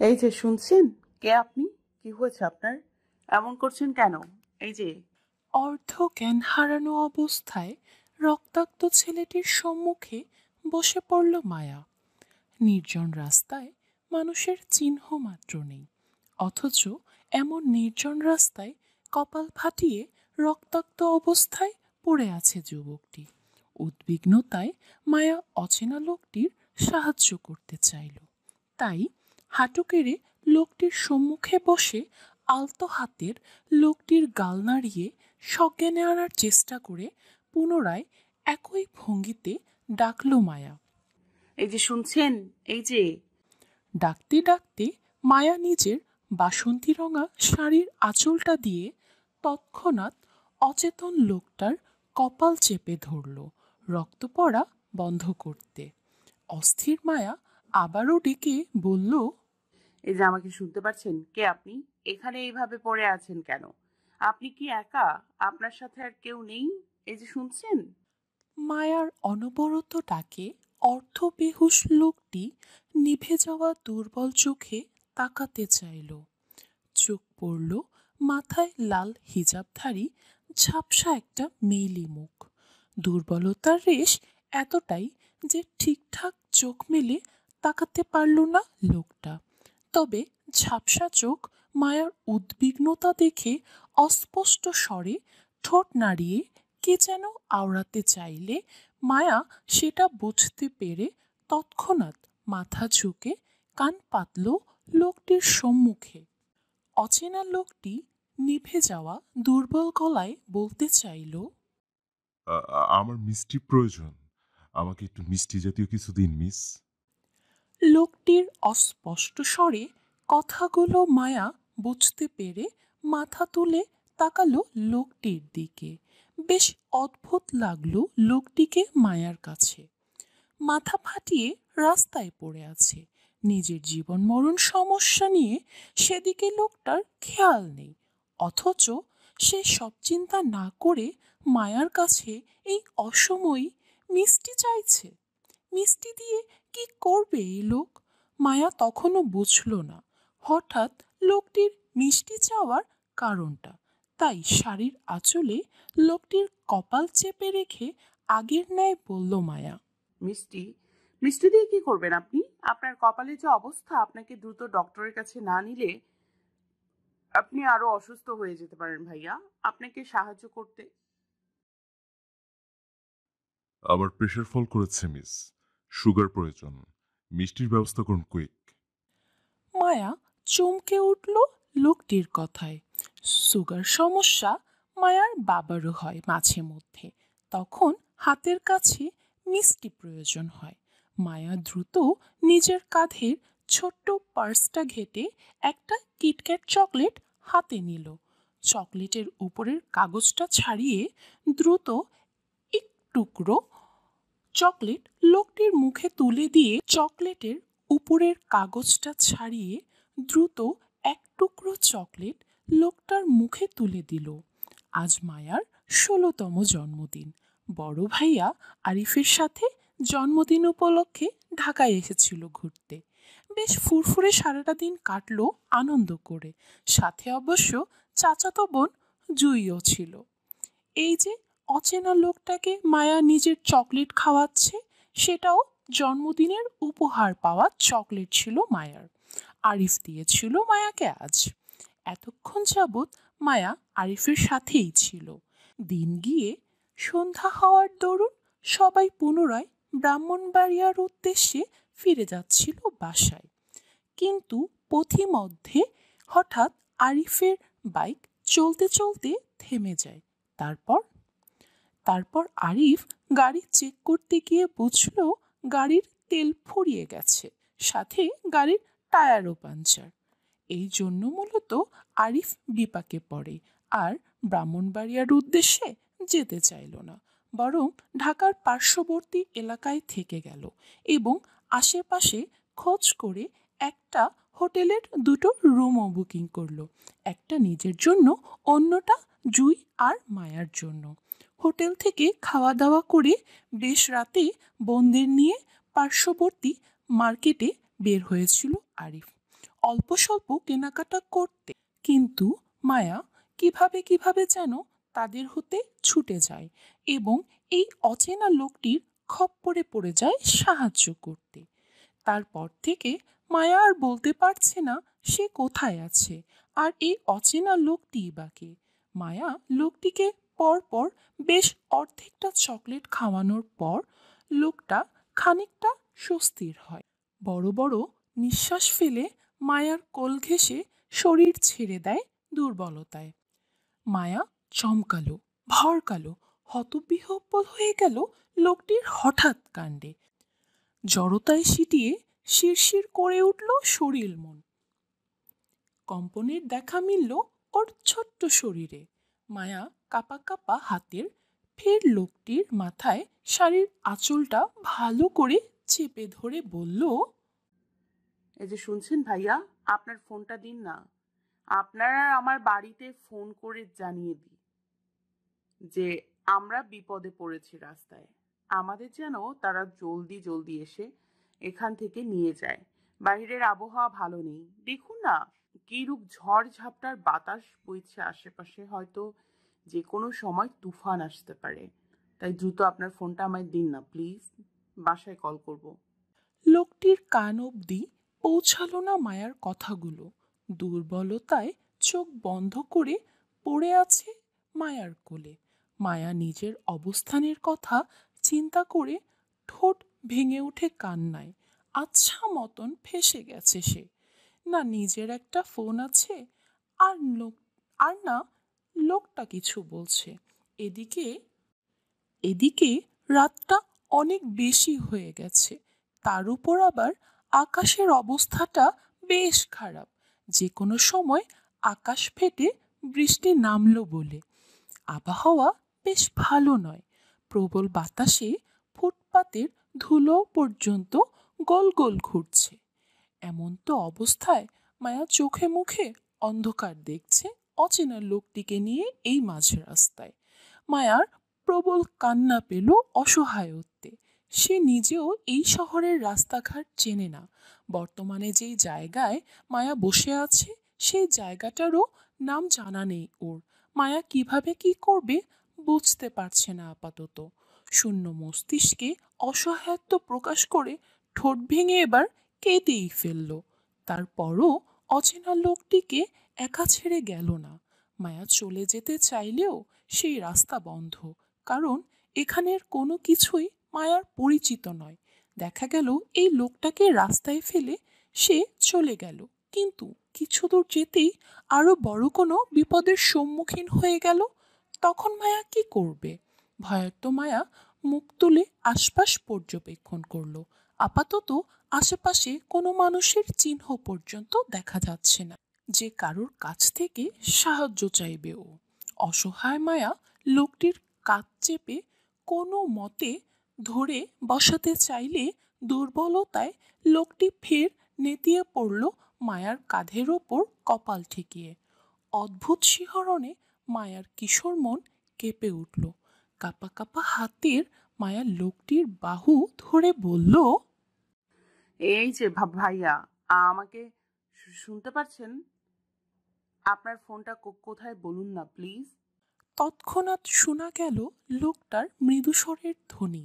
এই যে শুনছেন? কে আপনি? কি হয়েছে আপনার? এমন করছেন কেন? এই যে অর্ধজ্ঞান হারানো অবস্থায় রক্তাক্ত ছেলেটির সম্মুখে বসে পড়ল মায়া। নির্জন রাস্তায় মানুষের চিহ্ন মাত্র নেই, অথচ এমন নির্জন রাস্তায় কপাল ফাটিয়ে রক্তাক্ত অবস্থায় পড়ে আছে যুবকটি। উদ্বিগ্নতায় মায়া অচেনা লোকটির সাহায্য করতে চাইল। তাই হাঁটু কেড়ে লোকটির সম্মুখে বসে আলতো হাতের লোকটির গাল নাড়িয়ে সজ্ঞানে আনার চেষ্টা করে পুনরায় একই ভঙ্গিতে ডাকল মায়া। এই যে শুনছেন? এই যে ডাকতে ডাকতে মায়া নিজের বাসন্তী রঙা শাড়ির আঁচলটা দিয়ে তৎক্ষণাৎ অচেতন লোকটার কপাল চেপে ধরল, রক্ত পড়া বন্ধ করতে। অস্থির মায়া আবারও ডেকে বলল, এই যে আমাকে শুনতে পাচ্ছেন? কে আপনি? এখানে এইভাবে পড়ে আছেন কেন? আপনি কি একা? আপনার সাথে আর কেউ নেই? এই যে শুনছেন? মায়ার অনবরত ডাকে অর্ধবেহুশ লোকটি নিভে যাওয়া দুর্বল চোখে তাকাতে চাইল। চোখ পড়ল মাথায় লাল হিজাবধারী ঝাপসা একটা মেইলি মুখ। দুর্বলতার রেশ এতটাই যে ঠিকঠাক চোখ মেলে তাকাতে পারল না লোকটা। তবে ঝাপসা চোখ মায়ার উদ্বিগ্নতা দেখে অস্পষ্ট স্বরে ঠোঁট নাড়িয়ে কে যেন আওড়াতে চাইলে মায়া সেটা বুঝতে পেরে তৎক্ষণাৎ মাথা ঝুঁকে কান পাতল লোকটির সম্মুখে। অচেনা লোকটি নিভে যাওয়া দুর্বল গলায় বলতে চাইল, আমার মিষ্টি প্রয়োজন। আমাকে একটু মিষ্টি জাতীয় কিছু দিন, মিস। লোকটির অস্পষ্ট স্বরে কথাগুলো মায়া বুঝতে পেরে মাথা তুলে তাকালো লোকটির দিকে। বেশ অদ্ভুত লাগলো লোকটিকে মায়ার কাছে। মাথা ফাটিয়ে রাস্তায় পড়ে আছে, নিজের জীবন মরণ সমস্যা নিয়ে সেদিকে লোকটার খেয়াল নেই, অথচ সে সব চিন্তা না করে মায়ার কাছে এই অসময়ই মিষ্টি চাইছে। মিষ্টি দিয়ে কি করবে এই লোক? মায়া তখনও বুঝল না হঠাৎ লোকটির মিষ্টি চাওয়ার কারণটা। তাই শাড়ির আঁচলে লোকটির কপাল চেপে রেখে আগের ন্যায় বলল মায়া, মিষ্টি? মিষ্টি দিয়ে কি করবেন আপনি? আপনার কপালে যে অবস্থা, আপনাকে দ্রুত ডক্টরের কাছে না নিলে আপনি আরো অসুস্থ হয়ে যেতে পারেন ভাইয়া। আপনাকে সাহায্য করতে আমার প্রেশার ফল করেছে, মিস। সুগার প্রয়োজন। মিষ্টির ব্যবস্থা করুন, কুইক। মায়া চমকে উঠল লোকটির কথায়। সুগার সমস্যা মায়ার বাবারও হয় মাঝে মধ্যে, তখন হাতের কাছে মিষ্টি প্রয়োজন হয়। মায়া দ্রুত নিজের কাঁধের ছোট্ট পার্সটা ঘেটে একটা কিটক্যাট চকলেট হাতে নিল। চকলেটের উপরের কাগজটা ছাড়িয়ে দ্রুত এক টুকরো চকলেট লোকটির মুখে তুলে দিয়ে চকলেটের উপরের কাগজটা ছাড়িয়ে দ্রুত এক টুকরো চকলেট লোকটার মুখে তুলে দিল। আজ মায়ার 16তম জন্মদিন। বড় ভাইয়া আরিফের সাথে জন্মদিন উপলক্ষে ঢাকায় এসেছিল ঘুরতে। বেশ ফুরফুরে সারাটা দিন কাটলো আনন্দ করে। সাথে অবশ্য চাচাতো বোন জুইও ছিল। এই যে অচেনা লোকটাকে মায়া নিজের চকলেট খাওয়াচ্ছে, সেটাও জন্মদিনের উপহার পাওয়া চকলেট ছিল মায়ার। আরিফ দিয়েছিল মায়াকে আজ। এতক্ষণ যাবৎ মায়া আরিফের সাথেই ছিল। দিন গিয়ে সন্ধ্যা হওয়ার দরুন সবাই পুনরায় ব্রাহ্মণবাড়িয়ার উদ্দেশ্যে ফিরে যাচ্ছিল বাসায়। কিন্তু পথিমধ্যে হঠাৎ আরিফের বাইক চলতে চলতে থেমে যায়। তারপর তারপর আরিফ গাড়ি চেক করতে গিয়ে বুঝল গাড়ির তেল ফুরিয়ে গেছে, সাথে গাড়ির টায়ারও পাঞ্চার। এই জন্য মূলত আরিফ বিপাকে পড়ে আর ব্রাহ্মণবাড়িয়ার উদ্দেশ্যে যেতে চাইল না, বরং ঢাকার পার্শ্ববর্তী এলাকায় থেকে গেল এবং আশেপাশে খোঁজ করে একটা হোটেলের দুটো রুমও বুকিং করলো, একটা নিজের জন্য, অন্যটা জুই আর মায়ার জন্য। হোটেল থেকে খাওয়া দাওয়া করে বেশ রাতে বোনদের নিয়ে পার্শ্ববর্তী মার্কেটে বের হয়েছিল আরিফ। অল্প স্বল্প কেনাকাটা করতে, কিন্তু মায়া কিভাবে কিভাবে যেন তাদের হতে ছুটে যায় এবং এই অচেনা লোকটির খপ্পরে পড়ে যায় সাহায্য করতে। তারপর থেকে মায়া আর বলতে পারছে না সে কোথায় আছে আর এই অচেনা লোকটিই বা কে। মায়া লোকটিকে পরপর বেশ অর্ধেকটা চকলেট খাওয়ানোর পর লোকটা খানিকটা স্বস্তির হয়। বড় বড় নিঃশ্বাস ফেলে মায়ার কোল ঘেঁষে শরীর ছেড়ে দেয় দুর্বলতায়। মায়া চমকালো, ভরকালো, হতবিহ্বল হয়ে গেল লোকটির হঠাৎ কাণ্ডে। জড়তায় সিটিয়ে শিরশির করে উঠল শরীর মন। কম্পনের দেখা মিলল ওর ছোট্ট শরীরে। মায়া কাপা কাপা হাতের ফের লোকটির মাথায় শাড়ির আঁচলটা ভালো করে চেপে ধরে বলল, এই যে শুনছেন ভাইয়া, আপনার ফোনটা দিন না। আপনারা আমার বাড়িতে ফোন করে জানিয়ে দিই যে আমরা বিপদে পড়েছি রাস্তায়। আমাদের যেন তারা জলদি জলদি এসে এখান থেকে নিয়ে যায়। বাইরের আবহাওয়া ভালো নেই, দেখুন না কিরূপ ঝড় ঝাপটার বাতাস বইছে আশেপাশে, হয়তো যে কোনো সময় তুফান আসতে পারে। তাই দ্রুত আপনার ফোনটা আমায় দিন না প্লিজ, বাসায় কল করব। লোকটির কান অবধি পৌঁছালো না মায়ার কথাগুলো। দুর্বলতায় চোখ বন্ধ করে পড়ে আছে মায়ার কোলে। মায়া নিজের অবস্থানের কথা চিন্তা করে ঠোঁট ভেঙে উঠে কান্নায়। আচ্ছা মতন ফেঁসে গেছে সে। না নিজের একটা ফোন আছে, আর আর না লোকটা কিছু বলছে। এদিকে এদিকে রাতটা অনেক বেশি হয়ে গেছে। তার উপর আবার আকাশের অবস্থাটা বেশ খারাপ, যে কোনো সময় আকাশ ফেটে বৃষ্টি নামলো বলে। আবহাওয়া বেশ ভালো নয়। প্রবল বাতাসে ফুটপাতের ধুলো পর্যন্ত গোল গোল ঘুরছে। এমন তো অবস্থায় মায়া চোখে মুখে অন্ধকার দেখছে অচেনা লোকটিকে নিয়ে এই মাঝ রাস্তায়। মায়ার প্রবল কান্না পেল অসহায়ত্বে। সে নিজেও এই শহরের রাস্তাঘাট চেনে না। বর্তমানে যেই জায়গায় মায়া বসে আছে সেই জায়গাটারও নাম জানা নেই ওর। মায়া কিভাবে কি করবে বুঝতে পারছে না আপাতত। শূন্য মস্তিষ্কে অসহায়ত্ব প্রকাশ করে ঠোঁট ভেঙে এবার কেঁদেই ফেলল। তারপরও অচেনা লোকটিকে একা ছেড়ে গেল না। মায়া চলে যেতে চাইলেও সেই রাস্তা বন্ধ, কারণ এখানের কোনো কিছুই মায়ার পরিচিত নয়। দেখা গেল এই লোকটাকে রাস্তায় ফেলে সে চলে গেল, কিন্তু কিছু দূর যেতেই আরো বড় কোনো বিপদের সম্মুখীন হয়ে গেল। তখন মায়া কি করবে? ভয়ার্ত মায়া মুখ তুলে আশপাশ পর্যবেক্ষণ করল। আপাতত আশেপাশে কোনো মানুষের চিহ্ন পর্যন্ত দেখা যাচ্ছে না যে কারোর কাছ থেকে সাহায্য চাইবে ও। অসহায় মায়া লোকটির কাঁধ চেপে কোনো মতে ধরে বসাতে চাইলে দুর্বলতায় লোকটি ফের নেতিয়ে পড়ল মায়ার কাঁধের ওপর কপাল ঠেকিয়ে। অদ্ভুত শিহরণে মায়ার কিশোর মন কেঁপে উঠল। কাপা কাপা হাতের মায়া লোকটির বাহু ধরে বলল, এই যে ভাইয়া, আমাকে শুনতে পাচ্ছেন? আপনার ফোনটা কোথায় বলুন না প্লিজ। তৎক্ষণাৎ শোনা গেল লোকটার মৃদুস্বরের ধ্বনি।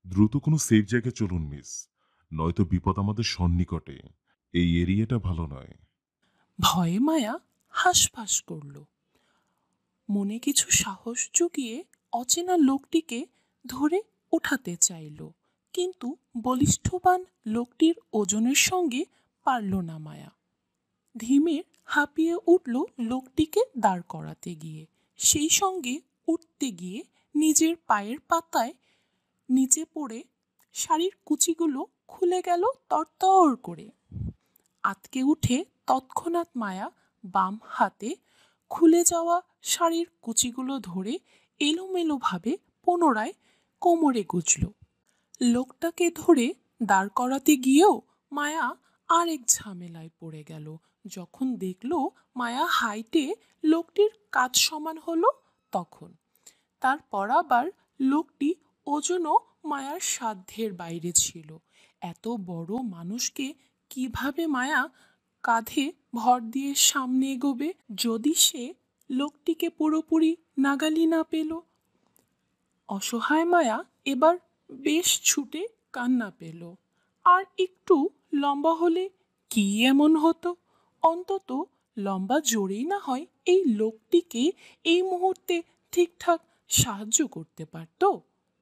দ্রুত কোনো সেফ জায়গায় চলুন মিস, নয়তো বিপদ আমাদের সন্নিকটে। এই এরিয়াটা ভালো নয়। ভয়ে মায়া হাঁসফাঁস করল। মনে কিছু সাহস জুগিয়ে অচেনা লোকটিকে ধরে উঠাতে চাইল, কিন্তু বলিষ্ঠবান লোকটির ওজনের সঙ্গে পারল না মায়া। ধীমের হাঁপিয়ে উঠল লোকটিকে দাঁড় করাতে গিয়ে। সেই সঙ্গে উঠতে গিয়ে নিজের পায়ের পাতায় নিচে পড়ে শাড়ির কুচিগুলো খুলে গেল তরতর করে। আতকে উঠে তৎক্ষণাৎ মায়া বাম হাতে খুলে যাওয়া শাড়ির কুচিগুলো ধরে এলোমেলোভাবে পুনরায় কোমরে গুজল। লোকটাকে ধরে দাঁড় করাতে গিয়েও মায়া আরেক ঝামেলায় পড়ে গেল। যখন দেখল মায়া হাইটে লোকটির কাঁধ সমান হলো, তখন তারপর আবার লোকটি ওজনও মায়ার সাধ্যের বাইরে ছিল। এত বড় মানুষকে কিভাবে মায়া কাঁধে ভর দিয়ে সামনে এগোবে যদি সে লোকটিকে পুরোপুরি নাগালি না পেল। অসহায় মায়া এবার বেশ ছুটে কান্না পেল। আর একটু লম্বা হলে কি এমন হতো? অন্তত লম্বা জোরেই না হয় এই লোকটিকে এই মুহূর্তে ঠিকঠাক সাহায্য করতে পারতো।